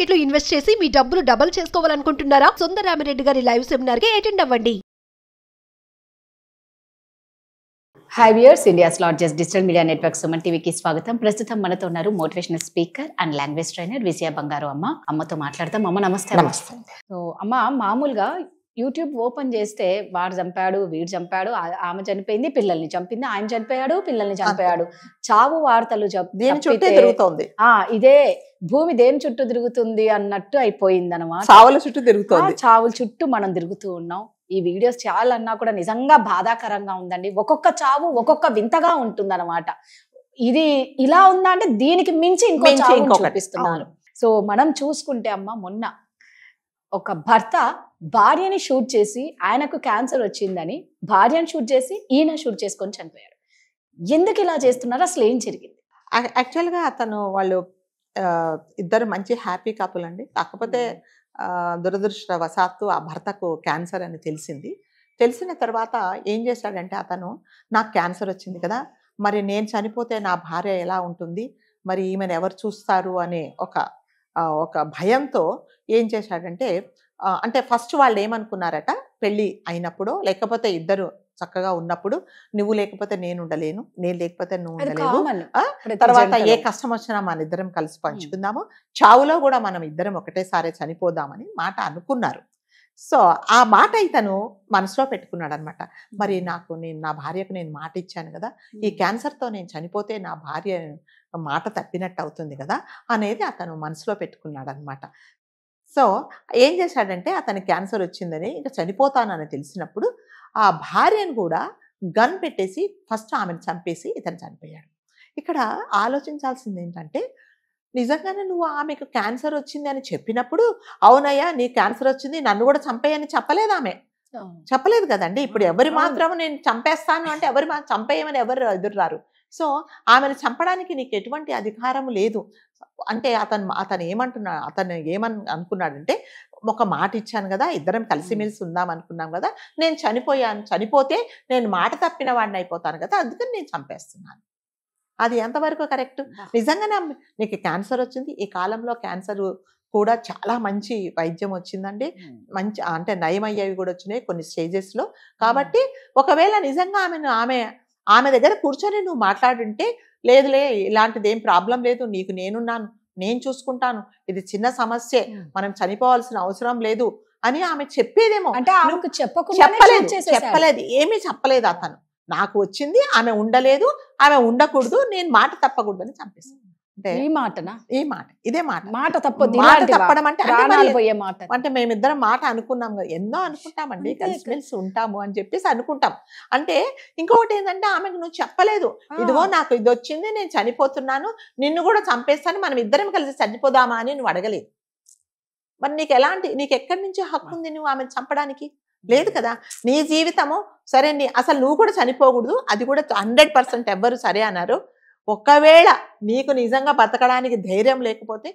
Market లో invest చేసి మీ డబ్బులు డబుల్ చేసుకోవాలనుకుంటున్నారా? సుందరరామిరెడ్డి గారి లైవ్ సెమినార్ కి అటెండ్ అవ్వండి. Hi viewers, India's largest digital media network Suman టీవీకి స్వాగతం. ప్రస్తుతం మనతో ఉన్నారు motivational speaker and language trainer Vijaya Bangaru Amma. అమ్మతో మాట్లాడతాం. అమ్మ నమస్తే. నమస్తే. సో అమ్మ, మామూలుగా యూట్యూబ్ ఓపెన్ చేస్తే వాడు చంపాడు, వీడు చంపాడు, ఆమె చనిపోయింది, పిల్లల్ని చంపింది, ఆయన చనిపోయాడు, పిల్లల్ని చంపాడు, చావు వార్తలు తిరుగుతోంది. ఇదే భూమి దేని చుట్టూ తిరుగుతుంది అన్నట్టు అయిపోయింది అనమాట. చావుల చుట్టూ తిరుగుతుంది. చావుల చుట్టూ మనం తిరుగుతూ ఉన్నాం. ఈ వీడియోస్ చాలన్నా కూడా నిజంగా బాధాకరంగా ఉందండి. ఒక్కొక్క చావు ఒక్కొక్క వింతగా ఉంటుంది అనమాట. ఇది ఇలా ఉందా అంటే దీనికి మించి ఇంకో చూపిస్తున్నారు. సో మనం చూసుకుంటే అమ్మ, మొన్న ఒక భర్త భార్యని షూట్ చేసి, ఆయనకు క్యాన్సర్ వచ్చిందని భార్యని షూట్ చేసి ఈయన షూట్ చేసుకొని చనిపోయాడు. ఎందుకు ఇలా చేస్తున్నారు? అసలు ఏం జరిగింది? యాక్చువల్గా వాళ్ళు ఇద్దరు మంచి హ్యాపీ కపుల్ అండి. కాకపోతే దురదృష్టవశాత్తు ఆ భర్తకు క్యాన్సర్ అని తెలిసిన తర్వాత ఏం చేశాడంటే, అతను నాకు క్యాన్సర్ వచ్చింది కదా, మరి నేను చనిపోతే నా భార్య ఎలా ఉంటుంది, మరి ఈమెను ఎవరు చూస్తారు అనే ఒక భయంతో ఏం చేశాడంటే, అంటే ఫస్ట్ వాళ్ళు ఏమనుకున్నారట, పెళ్ళి అయినప్పుడు లేకపోతే ఇద్దరు చక్కగా ఉన్నప్పుడు నువ్వు లేకపోతే నేను ఉండలేను, నేను లేకపోతే నువ్వు ఉండలేవు, తర్వాత ఏ కష్టం వచ్చినా మన ఇద్దరం కలిసి పంచుకుందాము, చావులో కూడా మనం ఇద్దరం ఒకటేసారి చనిపోదామని మాట అనుకున్నారు. సో ఆ మాట ఇతను మనసులో పెట్టుకున్నాడు అనమాట. మరి నా భార్యకు నేను మాట ఇచ్చాను కదా, ఈ క్యాన్సర్తో నేను చనిపోతే నా భార్య మాట తప్పినట్టు అవుతుంది కదా అనేది అతను మనసులో పెట్టుకున్నాడు అనమాట. సో ఏం చేశాడంటే, అతని క్యాన్సర్ వచ్చిందని ఇంకా చనిపోతానని తెలిసినప్పుడు ఆ భార్యను కూడా గన్ పెట్టేసి ఫస్ట్ ఆమెను చంపేసి ఇతను చనిపోయాడు. ఇక్కడ ఆలోచించాల్సింది ఏంటంటే, నిజంగానే నువ్వు ఆమెకు క్యాన్సర్ వచ్చింది అని చెప్పినప్పుడు, అవునయ్యా నీ క్యాన్సర్ వచ్చింది నన్ను కూడా చంపేయని చెప్పలేదు, ఆమె చెప్పలేదు కదండి. ఇప్పుడు ఎవరి మాత్రం నేను చంపేస్తాను అంటే చంపేయమని ఎవరు ఎదుర్రారు. సో ఆమెను చంపడానికి నీకు ఎటువంటి అధికారం లేదు. అంటే అతను ఏమని అనుకున్నాడంటే, ఒక మాట ఇచ్చాను కదా, ఇద్దరం కలిసిమెలిసి ఉందాం అనుకున్నాం కదా, నేను చనిపోతే నేను మాట తప్పిన వాడిని అయిపోతాను కదా, అందుకని నేను చంపేస్తున్నాను. అది ఎంతవరకు కరెక్ట్? నిజంగానే నీకు క్యాన్సర్ వచ్చింది, ఈ కాలంలో క్యాన్సర్ కూడా చాలా మంచి వైద్యం వచ్చిందండి, మంచి అంటే నయమయ్యేవి కూడా వచ్చినాయి కొన్ని స్టేజెస్లో. కాబట్టి ఒకవేళ నిజంగా ఆమె దగ్గర కూర్చొని నువ్వు మాట్లాడుంటే, లేదులే ఇలాంటిది ఏం ప్రాబ్లం లేదు, నీకు నేనున్నాను, నేను చూసుకుంటాను, ఇది చిన్న సమస్యే, మనం చనిపోవాల్సిన అవసరం లేదు అని ఆమె చెప్పేదేమో. అంటే చెప్పలేదు, ఏమీ చెప్పలేదు. అతను నాకు వచ్చింది, ఆమె ఉండలేదు, ఆమె ఉండకూడదు, నేను మాట తప్పకూడదు అని చంపేశాను. ఇదే మాట తప్పడం అంటే మేమిద్దరం మాట అనుకున్నాం కదా, ఎన్నో అనుకుంటామండి, కలిసిమెలిసి ఉంటాము అని చెప్పేసి అనుకుంటాం. అంటే ఇంకొకటి ఏంటంటే, ఆమెకు నువ్వు చెప్పలేదు, ఇదిగో నాకు ఇది వచ్చింది, నేను చనిపోతున్నాను, నిన్ను కూడా చంపేస్తాను, మనం ఇద్దరం కలిసి చనిపోదామా అని నువ్వు అడగలేదు. మరి నీకు ఎక్కడి నుంచి హక్కు ఉంది నువ్వు ఆమెను చంపడానికి? లేదు కదా. నీ జీవితము సరే, అసలు నువ్వు కూడా చనిపోకూడదు, అది కూడా 100% ఎవ్వరు సరే అన్నారు. ఒకవేళ నీకు నిజంగా బతకడానికి ధైర్యం లేకపోతే,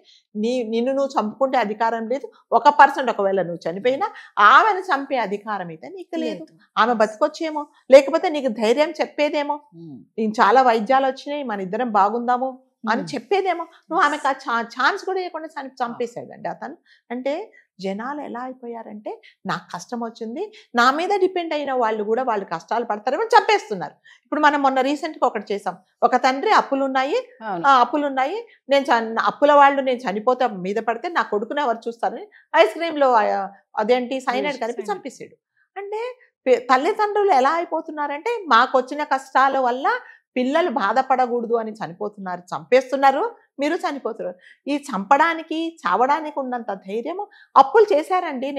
నిన్ను నువ్వు చంపుకుంటే అధికారం లేదు. 1% ఒకవేళ నువ్వు చనిపోయినా ఆమెను చంపే అధికారం అయితే నీకు లేదు. ఆమె బతకొచ్చేమో, లేకపోతే నీకు ధైర్యం చెప్పేదేమో, చాలా వైద్యాలు వచ్చినాయి, మన ఇద్దరం బాగుందాము అని చెప్పేదేమో. నువ్వు ఆమెకు ఆ ఛాన్స్ కూడా ఇవ్వకుండా చంపేశాడండి అతను. అంటే జనాలు ఎలా అయిపోయారంటే, నాకు కష్టం వచ్చింది, నా మీద డిపెండ్ అయిన వాళ్ళు కూడా వాళ్ళు కష్టాలు పడతారేమో చంపేస్తున్నారు. ఇప్పుడు మనం మొన్న రీసెంట్గా ఒకటి చేసాం, ఒక తండ్రి అప్పులున్నాయి, అప్పుల వాళ్ళు నేను చనిపోతే మీద పడితే నా కొడుకుని ఎవరు చూస్తారని ఐస్ క్రీమ్లో అదేంటి సైనైడ్ కలిపి చంపేసాడు. అంటే తల్లిదండ్రులు ఎలా అయిపోతున్నారంటే, మాకు వచ్చిన కష్టాల వల్ల పిల్లలు బాధపడకూడదు అని చంపేస్తున్నారు, మీరు చనిపోతున్నారు. ఈ చంపడానికి చావడానికి ఉన్నంత ధైర్యము అప్పులు చేశారండి.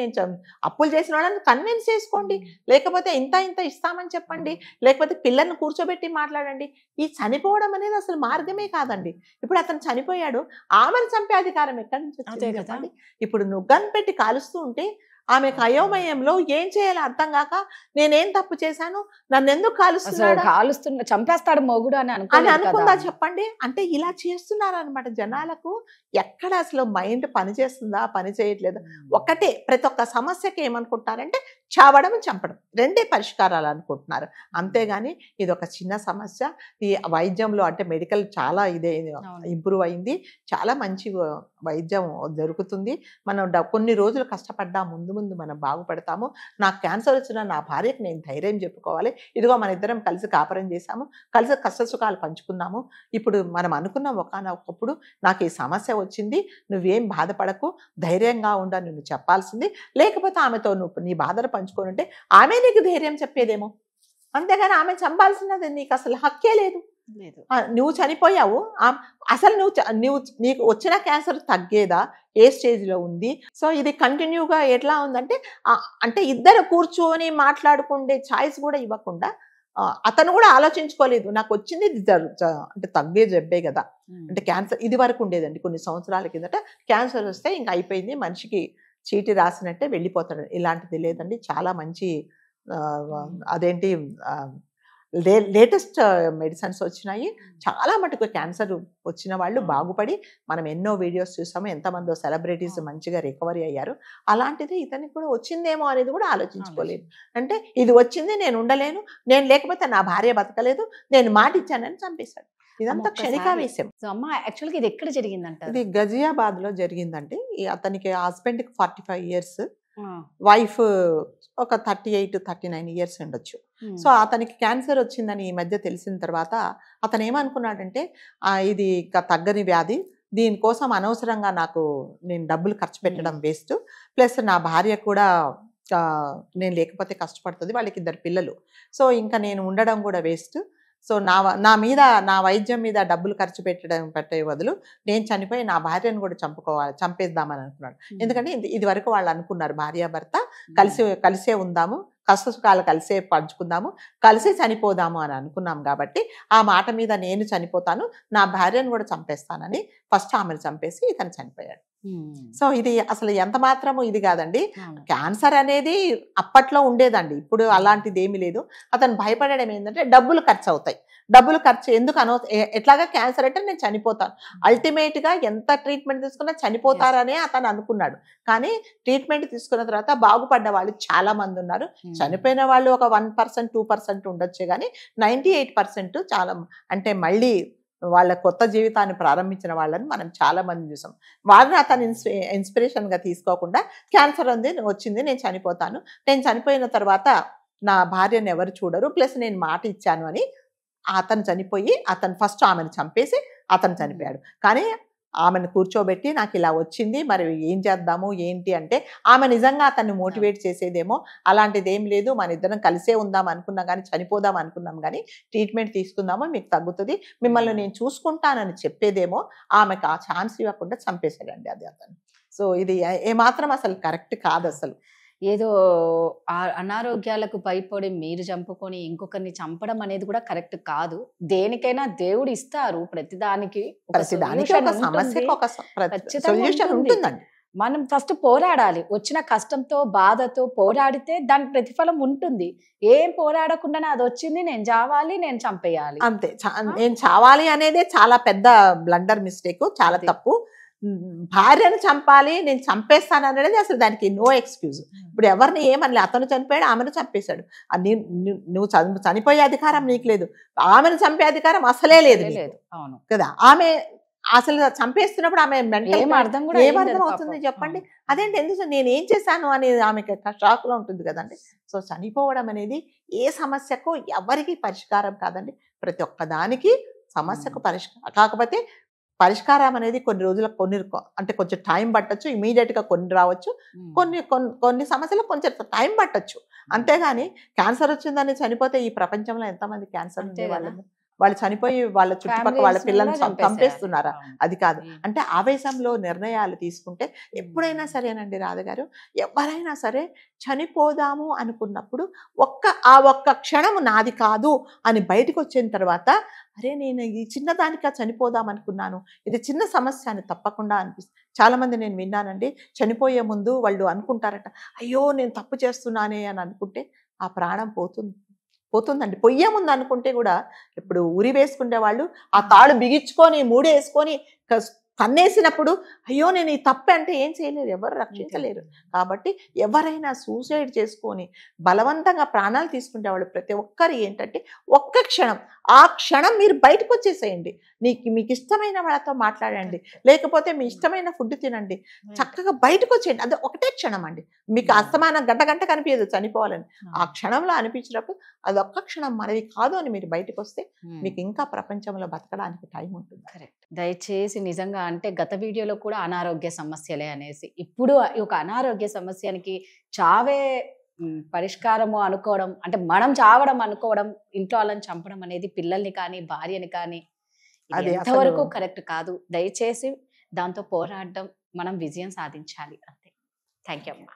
అప్పులు చేసిన వాళ్ళని కన్విన్స్ చేసుకోండి, లేకపోతే ఇంత ఇస్తామని చెప్పండి, లేకపోతే పిల్లల్ని కూర్చోబెట్టి మాట్లాడండి. ఈ చనిపోవడం అనేది అసలు మార్గమే కాదండి. ఇప్పుడు అతను చనిపోయాడు, ఆమెను చంపే అధికారం ఎక్కడి నుంచి వచ్చింది చెప్పండి? ఇప్పుడు నువ్వు గన్ పెట్టి కాలుస్తూ ఉంటే ఆమెకు అయోమయంలో ఏం చేయాలో అర్థం కాక, నేనేం తప్పు చేశాను, నన్ను ఎందుకు చంపేస్తాడు మొగుడు అని అనుకుందా చెప్పండి? అంటే ఇలా చేస్తున్నారు అనమాట. జనాలకు ఎక్కడ అసలు మైండ్ పని చేస్తుందా, పని చేయట్లేదు. ఒకటే ప్రతి ఒక్క సమస్యకి ఏమనుకుంటారంటే చావడం చంపడం రెండే పరిష్కారాలు అనుకుంటున్నారు. అంతేగాని ఇది ఒక చిన్న సమస్య. ఈ వైద్యంలో అంటే మెడికల్ చాలా ఇదే ఇంప్రూవ్ అయింది, చాలా మంచి వైద్యం దొరుకుతుంది. మనం కొన్ని రోజులు కష్టపడ్డా ముందు ముందు మనం బాగుపడతాము. నాకు క్యాన్సర్ వచ్చిన నా భార్యకు నేను ధైర్యం చెప్పుకోవాలి. ఇదిగో మన ఇద్దరం కలిసి కాపురం చేశాము, కలిసి కష్టసుఖాలు పంచుకున్నాము. ఇప్పుడు మనం అనుకున్నాం ఒకనొకప్పుడు నాకు ఈ సమస్య వచ్చింది, నువ్వేం బాధపడకు, ధైర్యంగా ఉండా నువ్వు చెప్పాల్సింది. లేకపోతే ఆమెతో నువ్వు నీ బాధలు పంచుకొని ఉంటే ఆమె నీకు ధైర్యం చెప్పేదేమో. అంతేగాని ఆమె చంపాల్సినది నీకు అసలు హక్కే లేదు. నువ్వు చనిపోయావు, అసలు నీకు వచ్చిన క్యాన్సర్ తగ్గేదా, ఏ స్టేజ్లో ఉంది? సో ఇది కంటిన్యూగా ఎట్లా ఉందంటే అంటే ఇద్దరు కూర్చొని మాట్లాడుకుంటే ఛాయిస్ కూడా ఇవ్వకుండా అతను కూడా ఆలోచించుకోలేదు. నాకు వచ్చింది అంటే తగ్గే జబ్బే కదా, అంటే క్యాన్సర్ ఇది వరకు ఉండేదండి. కొన్ని సంవత్సరాల కిందట క్యాన్సర్ వస్తే ఇంకా అయిపోయింది, మనిషికి చీటి రాసినట్టే వెళ్ళిపోతాడు. ఇలాంటిది లేదండి. చాలా మంచి అదేంటి లేటెస్ట్ మెడిసిన్స్ వచ్చినాయి. చాలా మటుకు క్యాన్సర్ వచ్చిన వాళ్ళు బాగుపడి మనం ఎన్నో వీడియోస్ చూసాము, ఎంతమందో సెలబ్రిటీస్ మంచిగా రికవరీ అయ్యారు. అలాంటిది ఇతనికి కూడా వచ్చిందేమో అనేది కూడా ఆలోచించుకోలేదు. అంటే ఇది వచ్చింది, నేను ఉండలేను, నేను లేకపోతే నా భార్య బతకలేదు, నేను మాట ఇచ్చానని చంపేశాడు. ఇదంతా క్షణికావేశం. యాక్చువల్గా ఇది ఎక్కడ జరిగిందంట? ఇది గజియాబాద్ లో జరిగిందండి. అతనికి హస్బెండ్కి 45 years, వైఫ్ ఒక 38-39 years ఉండొచ్చు. సో అతనికి క్యాన్సర్ వచ్చిందని ఈ మధ్య తెలిసిన తర్వాత అతను ఏమనుకున్నాడంటే ఇది తగ్గని వ్యాధి, దీనికోసం అనవసరంగా నేను డబ్బులు ఖర్చు పెట్టడం వేస్ట్, ప్లస్ నా భార్య కూడా నేను లేకపోతే కష్టపడుతుంది, వాళ్ళకి 2 పిల్లలు, సో ఇంకా నేను ఉండడం కూడా వేస్ట్. సో నా వైద్యం మీద డబ్బులు ఖర్చు పెట్టే బదులు నేను చనిపోయి నా భార్యను కూడా చంపేద్దామని అనుకున్నాడు. ఎందుకంటే ఇది వరకు వాళ్ళు అనుకున్నారు భార్యాభర్త కలిసే ఉందాము, కష్టసుఖాలు కలిసే పంచుకుందాము, కలిసే చనిపోదాము అని అనుకున్నాం. కాబట్టి ఆ మాట మీద నేను చనిపోతాను, నా భార్యను కూడా చంపేస్తానని ఫస్ట్ ఆమెను చంపేసి ఇతను చనిపోయాడు. సో ఇది అసలు ఎంత మాత్రము ఇది కాదండి. క్యాన్సర్ అనేది అప్పట్లో ఉండేదండి, ఇప్పుడు అలాంటిది ఏమీ లేదు. అతను భయపడడం ఏంటంటే డబ్బులు ఖర్చు అవుతాయి, డబ్బులు ఖర్చు ఎందుకు ఎట్లాగా క్యాన్సర్ అంటే నేను చనిపోతాను, అల్టిమేట్ గా ఎంత ట్రీట్మెంట్ తీసుకున్నా చనిపోతారనే అతను అనుకున్నాడు. కానీ ట్రీట్మెంట్ తీసుకున్న తర్వాత బాగుపడ్డ వాళ్ళు చాలా మంది ఉన్నారు. చనిపోయిన వాళ్ళు ఒక 1%, 2% ఉండొచ్చే, కానీ 98% చాలా అంటే మళ్ళీ వాళ్ళ కొత్త జీవితాన్ని ప్రారంభించిన వాళ్ళని మనం చాలా మంది చూసాం. వాళ్ళని అతను ఇన్స్పిరేషన్గా తీసుకోకుండా క్యాన్సర్ వచ్చింది, నేను చనిపోతాను, నేను చనిపోయిన తర్వాత నా భార్యను ఎవరు చూడరు, ప్లస్ నేను మాట ఇచ్చాను అని అతను చనిపోయి అతను ఫస్ట్ ఆమెను చంపేసి అతను చనిపోయాడు. కానీ ఆమెను కూర్చోబెట్టి నాకు ఇలా వచ్చింది, మరి ఏం చేద్దాము ఏంటి అంటే ఆమె నిజంగా అతన్ని మోటివేట్ చేసేదేమో. అలాంటిది ఏం లేదు, మన ఇద్దరం కలిసే ఉందాం అనుకున్నాం, కానీ చనిపోదాం అనుకున్నాం, కానీ ట్రీట్మెంట్ తీసుకుందామో మీకు తగ్గుతుంది, మిమ్మల్ని నేను చూసుకుంటానని చెప్పేదేమో. ఆమెకు ఆ ఛాన్స్ ఇవ్వకుండా చంపేశాడండి అది అతను. సో ఇది ఏమాత్రం అసలు కరెక్ట్ కాదు. అసలు ఏదో అనారోగ్యాలకు భయపడి మీరు చంపుకొని ఇంకొకరిని చంపడం అనేది కూడా కరెక్ట్ కాదు. దేనికైనా దేవుడు ఇస్తారు, ప్రతిదానికి ఉంటుందండి. మనం ఫస్ట్ పోరాడాలి, వచ్చిన కష్టంతో బాధతో పోరాడితే దాని ప్రతిఫలం ఉంటుంది. ఏం పోరాడకుండానే అది వచ్చింది, నేను చావాలి, నేను చంపేయాలి అంతే. నేను చావాలి అనేదే చాలా పెద్ద బ్లండర్ మిస్టేక్, చాలా తప్పు. భార్యను చంపాలి, నేను చంపేస్తాను అనేది అసలు దానికి నో ఎక్స్క్యూజ్. ఇప్పుడు ఎవరిని ఏమనలే, అతను చనిపోయాడు, ఆమెను చంపేశాడు. నువ్వు చనిపోయే అధికారం నీకు లేదు, ఆమెను చంపే అధికారం అసలే లేదు కదా. ఆమె అసలు చంపేస్తున్నప్పుడు ఆమె ఏమర్థం అవుతుంది చెప్పండి? అదేంటి, ఎందుకు నేనేం చేశాను అనేది ఆమెకి షాక్ లో ఉంటుంది కదండి. సో చనిపోవడం అనేది ఏ సమస్యకు ఎవరికి పరిష్కారం కాదండి. ప్రతి ఒక్కదానికి సమస్యకు పరిష్కారం, కాకపోతే పరిష్కారం అనేది కొన్ని రోజులకు అంటే కొంచెం టైం పట్టచ్చు, ఇమీడియట్ గా కొన్ని రావచ్చు, కొన్ని సమస్యలకు కొంచెం టైం పట్టచ్చు. అంతేగాని క్యాన్సర్ వచ్చిందని చనిపోతే ఈ ప్రపంచంలో ఎంతమంది క్యాన్సర్ ఉండే వాళ్ళు చనిపోయి వాళ్ళ చుట్టుపక్కల వాళ్ళ పిల్లల్ని చంపేస్తున్నారా? అది కాదు. అంటే ఆవేశంలో నిర్ణయాలు తీసుకుంటే ఎప్పుడైనా సరేనండి రాధగారు, ఎవరైనా సరే చనిపోదాము అనుకున్నప్పుడు ఒక్క క్షణము నాది కాదు అని బయటకు వచ్చిన తర్వాత, అరే నేను ఈ చిన్నదానికా చనిపోదాం అనుకున్నాను, ఇది చిన్న సమస్య అని తప్పకుండా అనిపిస్తుంది. చాలా మంది నేను విన్నానండి, చనిపోయే ముందు వాళ్ళు అనుకుంటారట, అయ్యో నేను తప్పు చేస్తున్నానే అని అనుకుంటే ఆ ప్రాణం పోతుందండి. పొయ్యే ముందు అనుకుంటే కూడా, ఇప్పుడు ఉరి వేసుకునే వాళ్ళు ఆ తాడు బిగించుకొని మూడేసుకొని కన్నేసినప్పుడు అయ్యో నేను ఈ తప్పు అంటే ఏం చేయలేరు, ఎవరు రక్షించలేరు. కాబట్టి ఎవరైనా సూసైడ్ చేసుకొని బలవంతంగా ప్రాణాలు తీసుకుంటే వాళ్ళు ప్రతి ఒక్కరు ఏంటంటే ఒక్క క్షణం, ఆ క్షణం మీరు బయటకు వచ్చేసేయండి. మీకు ఇష్టమైన వాళ్ళతో మాట్లాడండి, లేకపోతే మీ ఇష్టమైన ఫుడ్ తినండి, చక్కగా బయటకు వచ్చేయండి. అది ఒకటే క్షణం అండి. మీకు అస్తమానం గంట గంట కనిపించదు చనిపోవాలని. ఆ క్షణంలో అనిపించినప్పుడు అది ఒక్క క్షణం మనది కాదు అని మీరు బయటకు వస్తే మీకు ఇంకా ప్రపంచంలో బతకడానికి టైం ఉంటుంది. కరెక్ట్. దయచేసి నిజంగా అంటే గత వీడియోలో కూడా అనారోగ్య సమస్యలే అనేసి, ఇప్పుడు ఈ ఒక అనారోగ్య సమస్యనికి చావే పరిష్కారము అనుకోవడం, అంటే మనం చావడం అనుకోవడం, ఇంట్లో వాళ్ళని చంపడం అనేది పిల్లల్ని కానీ భార్యని కానీ అది ఎంతవరకు కరెక్ట్ కాదు. దయచేసి దాంతో పోరాడడం, మనం విజయం సాధించాలి అంతే. థ్యాంక్ యూ అమ్మా.